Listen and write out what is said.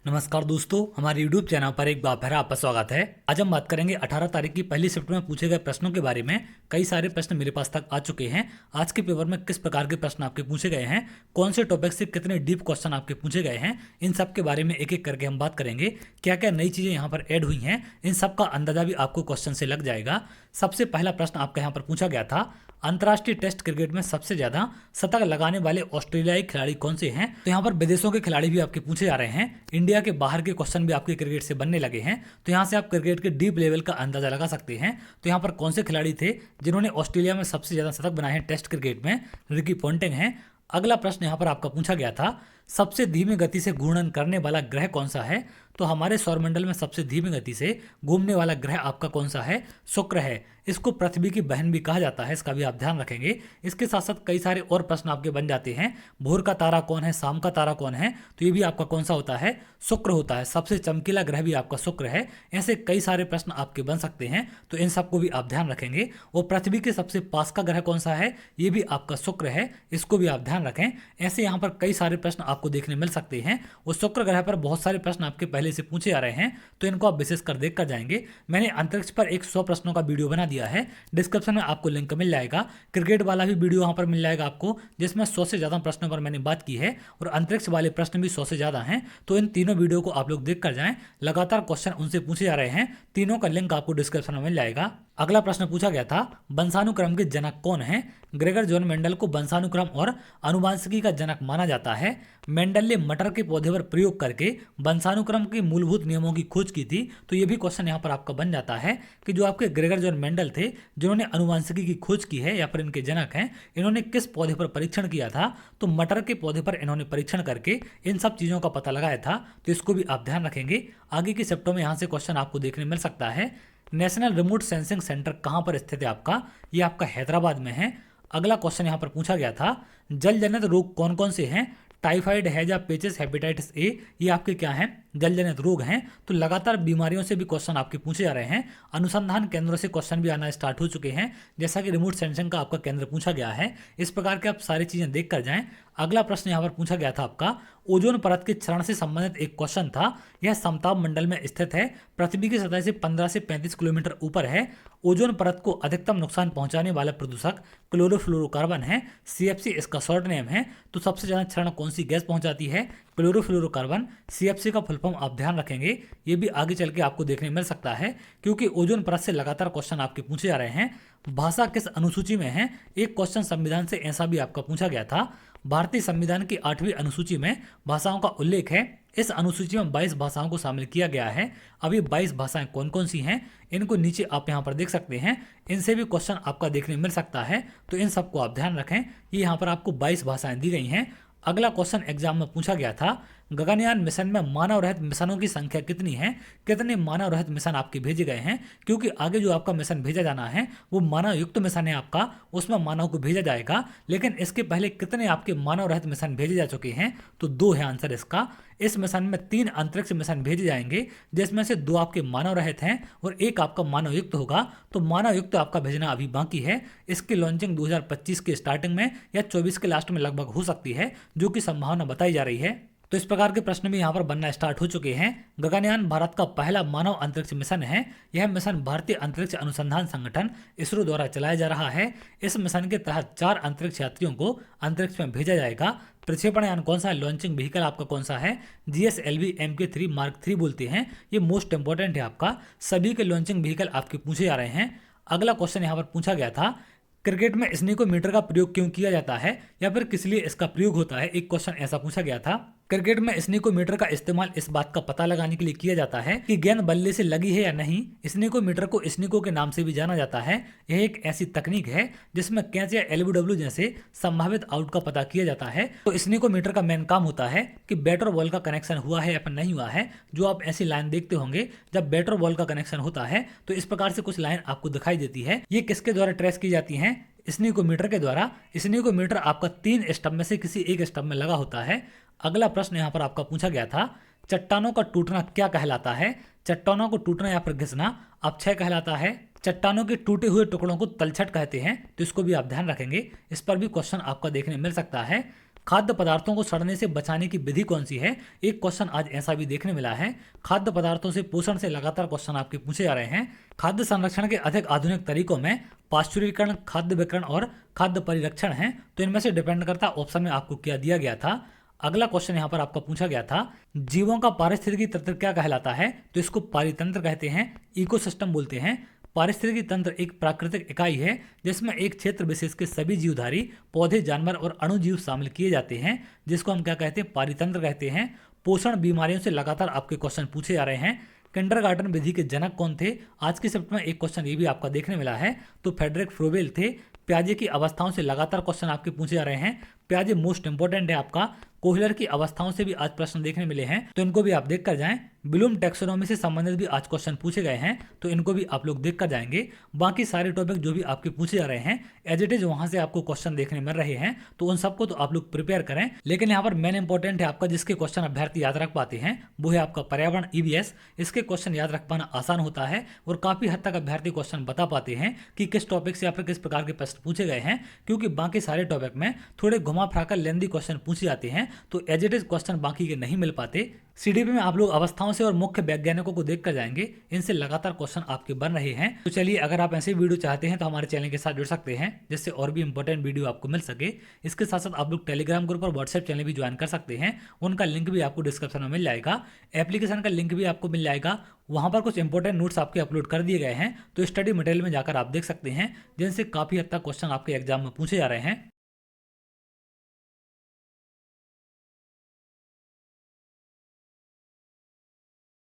नमस्कार दोस्तों, हमारे YouTube चैनल पर एक बार फिर आपका स्वागत है। आज हम बात करेंगे 18 तारीख की पहली शिफ्ट में पूछे गए प्रश्नों के बारे में। कई सारे प्रश्न मेरे पास तक आ चुके हैं। आज के पेपर में किस प्रकार के प्रश्न आपके पूछे गए हैं, कौन से टॉपिक से कितने डीप क्वेश्चन आपके पूछे गए हैं, इन सब के बारे में एक एक करके हम बात करेंगे। क्या क्या नई चीज़ें यहाँ पर ऐड हुई हैं, इन सब का अंदाजा भी आपको क्वेश्चन से लग जाएगा। सबसे पहला प्रश्न आपका यहाँ पर पूछा गया था, अंतर्राष्ट्रीय टेस्ट क्रिकेट में सबसे ज्यादा शतक लगाने वाले ऑस्ट्रेलियाई खिलाड़ी कौन से हैं। तो यहाँ पर विदेशों के खिलाड़ी भी आपके पूछे जा रहे हैं, इंडिया के बाहर के क्वेश्चन भी आपके क्रिकेट से बनने लगे हैं। तो यहाँ से आप क्रिकेट के डीप लेवल का अंदाजा लगा सकते हैं। तो यहाँ पर कौन से खिलाड़ी थे जिन्होंने ऑस्ट्रेलिया में सबसे ज्यादा शतक बनाए हैं टेस्ट क्रिकेट में? रिकी पॉन्टिंग है। अगला प्रश्न यहाँ पर आपका पूछा गया था, सबसे धीमी गति से घूर्णन करने वाला ग्रह कौन सा है? तो हमारे सौरमंडल में सबसे धीमी गति से घूमने वाला ग्रह आपका कौन सा है? शुक्र है। इसको पृथ्वी की बहन भी कहा जाता है, इसका भी आप ध्यान रखेंगे। इसके साथ साथ कई सारे और प्रश्न आपके बन जाते हैं। भोर का तारा कौन है, शाम का तारा कौन है? तो ये भी आपका कौन सा होता है? शुक्र होता है। सबसे चमकीला ग्रह भी आपका शुक्र है। ऐसे कई सारे प्रश्न आपके बन सकते हैं, तो इन सबको भी आप ध्यान रखेंगे। और पृथ्वी के सबसे पास का ग्रह कौन सा है? ये भी आपका शुक्र है, इसको भी आप ध्यान रखें। ऐसे यहाँ पर कई सारे प्रश्न आपको देखने मिल सकते हैं। और शुक्र ग्रह पर बहुत सारे प्रश्न आपके पहले से पूछे जा रहे हैं, तो इनको आप विशेष कर देख कर जाएंगे। मैंने अंतरिक्ष पर एक 100 प्रश्नों का वीडियो बना दिया है, डिस्क्रिप्शन में आपको लिंक मिल जाएगा। क्रिकेट वाला भी वीडियो वहां पर मिल जाएगा आपको, जिसमें 100 से ज्यादा प्रश्नों पर मैंने बात की है, और अंतरिक्ष वाले प्रश्न भी 100 से ज्यादा हैं। तो इन तीनों वीडियो को आप लोग देख कर जाएं। लगातार क्वेश्चन उनसे पूछे जा रहे हैं, तीनों का लिंक आपको डिस्क्रिप्शन में मिल जाएगा। अगला प्रश्न पूछा गया था, वंशानुक्रम के जनक कौन है? ग्रेगर जॉन मेंडल को वंशानुक्रम और आनुवांशिकी का जनक माना जाता है। मेंडल ने मटर के पौधे पर प्रयोग करके वंशानुक्रम के मूलभूत नियमों की खोज की थी। तो ये भी क्वेश्चन यहाँ पर आपका बन जाता है कि जो आपके ग्रेगर जॉन मेंडल थे, जिन्होंने आनुवांशिकी की खोज की है या फिर इनके जनक हैं, इन्होंने किस पौधे पर परीक्षण किया था? तो मटर के पौधे पर इन्होंने परीक्षण करके इन सब चीजों का पता लगाया था। तो इसको भी आप ध्यान रखेंगे। आगे की शिफ्टों में यहाँ से क्वेश्चन आपको देखने मिल सकता है। नेशनल रिमोट सेंसिंग सेंटर कहाँ पर स्थित है आपका? ये आपका हैदराबाद में है। अगला क्वेश्चन यहाँ पर पूछा गया था, जल जनित रोग कौन कौन से हैं? टाइफाइड, हैजा, पेचिस, हेपेटाइटिस ए, ये आपके क्या हैं? जल जनित रोग हैं। तो लगातार बीमारियों से भी क्वेश्चन आपके पूछे जा रहे हैं। अनुसंधान केंद्रों से क्वेश्चन भी आना स्टार्ट हो चुके हैं, जैसा कि रिमोट सेंसिंग का आपका केंद्र पूछा गया है। इस प्रकार के आप सारी चीजें देख कर जाएं। अगला प्रश्न यहाँ पर पूछा गया था आपका, ओजोन परत के क्षरण से संबंधित एक क्वेश्चन था। यह समताप मंडल में स्थित है, पृथ्वी की सतह से 15 से 35 किलोमीटर ऊपर है। ओजोन परत को अधिकतम नुकसान पहुंचाने वाला प्रदूषक क्लोरोफ्लोरोकार्बन है, सीएफसी इसका शॉर्ट नेम है। तो सबसे ज्यादा क्षरण कौन सी गैस पहुंचाती है? क्लोरोफ्लोरोकार्बन। सीएफसी का फुल फॉर्म आप ध्यान रखेंगे, ये भी आगे चल के आपको देखने मिल सकता है, क्योंकि ओजोन परत से लगातार क्वेश्चन आपके पूछे जा रहे हैं। भाषा किस अनुसूची में है? एक क्वेश्चन संविधान से ऐसा भी आपका पूछा गया था। भारतीय संविधान की 8वीं अनुसूची में भाषाओं का उल्लेख है। इस अनुसूची में 22 भाषाओं को शामिल किया गया है। अभी 22 भाषाएं कौन कौन सी हैं, इनको नीचे आप यहाँ पर देख सकते हैं। इनसे भी क्वेश्चन आपका देखने मिल सकता है, तो इन सबको आप ध्यान रखें। ये यहाँ पर आपको 22 भाषाएं दी गई हैं। अगला क्वेश्चन एग्जाम में पूछा गया था, गगनयान मिशन में मानव रहित मिशनों की संख्या कितनी है? कितने मानव रहित मिशन आपके भेजे गए हैं? क्योंकि आगे जो आपका मिशन भेजा जाना है वो मानव युक्त मिशन है आपका, उसमें मानव को भेजा जाएगा। लेकिन इसके पहले कितने आपके मानव रहित मिशन भेजे जा चुके हैं? तो 2 है आंसर इसका। इस मिशन में 3 अंतरिक्ष मिशन भेजे जाएंगे, जिसमें से 2 आपके मानव रहित हैं और 1 आपका मानव युक्त होगा। तो मानव युक्त आपका भेजना अभी बाकी है। इसकी लॉन्चिंग 2025 के स्टार्टिंग में या 24 के लास्ट में लगभग हो सकती है, जो कि संभावना बताई जा रही है। तो इस प्रकार के प्रश्न भी यहाँ पर बनना स्टार्ट हो चुके हैं। गगनयान भारत का पहला मानव अंतरिक्ष मिशन है। यह मिशन भारतीय अंतरिक्ष अनुसंधान संगठन इसरो द्वारा चलाया जा रहा है। इस मिशन के तहत 4 अंतरिक्ष यात्रियों को अंतरिक्ष में भेजा जाएगा। प्रक्षेपण यान कौन सा है? लॉन्चिंग व्हीकल आपका कौन सा है? GSLV Mk3 Mark 3 बोलते हैं। ये मोस्ट इंपॉर्टेंट है आपका। सभी के लॉन्चिंग व्हीकल आपके पूछे जा रहे हैं। अगला क्वेश्चन यहाँ पर पूछा गया था, क्रिकेट में स्नीकोमीटर का प्रयोग क्यों किया जाता है या फिर किस लिए इसका प्रयोग होता है? एक क्वेश्चन ऐसा पूछा गया था। क्रिकेट में स्नीकोमीटर का इस्तेमाल इस बात का पता लगाने के लिए किया जाता है कि गेंद बल्ले से लगी है या नहीं। स्नीकोमीटर को स्नीको के नाम से भी जाना जाता है। यह एक ऐसी तकनीक है जिसमें कैच या LBW जैसे संभावित आउट का पता किया जाता है। तो स्नीकोमीटर का मेन काम होता है कि बैट और बॉल का कनेक्शन हुआ है या फिर नहीं हुआ है। जो आप ऐसी लाइन देखते होंगे, जब बैट और बॉल का कनेक्शन होता है तो इस प्रकार से कुछ लाइन आपको दिखाई देती है। ये किसके द्वारा ट्रेस की जाती है? स्नीकोमीटर के द्वारा। स्नीकोमीटर आपका 3 स्टंप में से किसी एक स्टंप में लगा होता है। अगला प्रश्न यहाँ पर आपका पूछा गया था, चट्टानों का टूटना क्या कहलाता है? चट्टानों को टूटना या फिर घिसना अपक्षय कहलाता है। चट्टानों के टूटे हुए टुकड़ों को तलछट कहते हैं। तो इसको भी आप ध्यान रखेंगे, इस पर भी क्वेश्चन आपका देखने मिल सकता है। खाद्य पदार्थों को सड़ने से बचाने की विधि कौन सी है? एक क्वेश्चन आज ऐसा भी देखने मिला है। खाद्य पदार्थों से पोषण से लगातार क्वेश्चन आपके पूछे जा रहे हैं। खाद्य संरक्षण के अधिक आधुनिक तरीकों में पाश्चुरीकरण, खाद्य विकरण और खाद्य परिरक्षण हैं, तो इनमें से डिपेंड करता ऑप्शन में आपको क्या दिया गया था। अगला क्वेश्चन यहाँ पर आपका पूछा गया था, जीवों का पारिस्थितिकी तंत्र क्या कहलाता है? तो इसको पारितंत्र कहते हैं, इकोसिस्टम बोलते हैं। पारिस्थितिकी तंत्र एक प्राकृतिक इकाई है जिसमें एक क्षेत्र विशेष के सभी जीवधारी, पौधे, जानवर और अणुजीव शामिल किए जाते हैं, जिसको हम क्या कहते हैं? पारितंत्र कहते हैं। पोषण बीमारियों से लगातार आपके क्वेश्चन पूछे जा रहे हैं। किंडरगार्टन विधि के जनक कौन थे? आज के शिफ्ट में एक क्वेश्चन ये भी आपका देखने मिला है, तो फ्रेडरिक फ्रोबेल थे। प्याजे की अवस्थाओं से लगातार क्वेश्चन आपके पूछे जा रहे हैं। प्याजे मोस्ट इंपोर्टेंट है आपका। कोहलर की अवस्थाओं से भी आज प्रश्न देखने मिले हैं, तो इनको भी आप देख कर जाएं। ब्लूम टैक्सोनॉमी से संबंधित भी आज क्वेश्चन पूछे गए हैं, तो इनको भी आप लोग देख कर जाएंगे। बाकी सारे टॉपिक जो भी आपके पूछे जा रहे हैं एज इट इज वहां से आपको क्वेश्चन देखने मिल रहे हैं, तो उन सबको तो आप लोग प्रिपेयर करें। लेकिन यहाँ पर मेन इंपॉर्टेंट है आपका, जिसके क्वेश्चन अभ्यर्थी याद रख पाते हैं, वो है आपका पर्यावरण ईवीएस। इसके क्वेश्चन याद रख पाना आसान होता है और काफी हद तक अभ्यर्थी क्वेश्चन बता पाते हैं कि किस टॉपिक से या फिर किस प्रकार के प्रश्न पूछे गए हैं, क्योंकि बाकी सारे टॉपिक में थोड़े घुमा फिराकर लेंदी क्वेश्चन पूछे जाते हैं, तो एज इट इज क्वेश्चन बाकी के नहीं मिल पाते। सीडीपी में आप लोग अवस्थाओं से और मुख्य वैज्ञानिकों को देख कर जाएंगे, इनसे लगातार क्वेश्चन आपके बन रहे हैं। तो चलिए, अगर आप ऐसे वीडियो चाहते हैं तो हमारे चैनल के साथ जुड़ सकते हैं, जिससे और भी इंपॉर्टेंट वीडियो आपको मिल सके। इसके साथ साथ आप लोग टेलीग्राम ग्रुप और व्हाट्सएप चैनल भी ज्वाइन कर सकते हैं, उनका लिंक भी आपको डिस्क्रिप्शन में मिल जाएगा। एप्लीकेशन का लिंक भी आपको मिल जाएगा, वहां पर कुछ इंपॉर्टेंट नोट्स आपके अपलोड कर दिए गए हैं, तो स्टडी मटेरियल में जाकर आप देख सकते हैं, जिनसे काफी हद तक क्वेश्चन आपके एग्जाम में पूछे जा रहे हैं।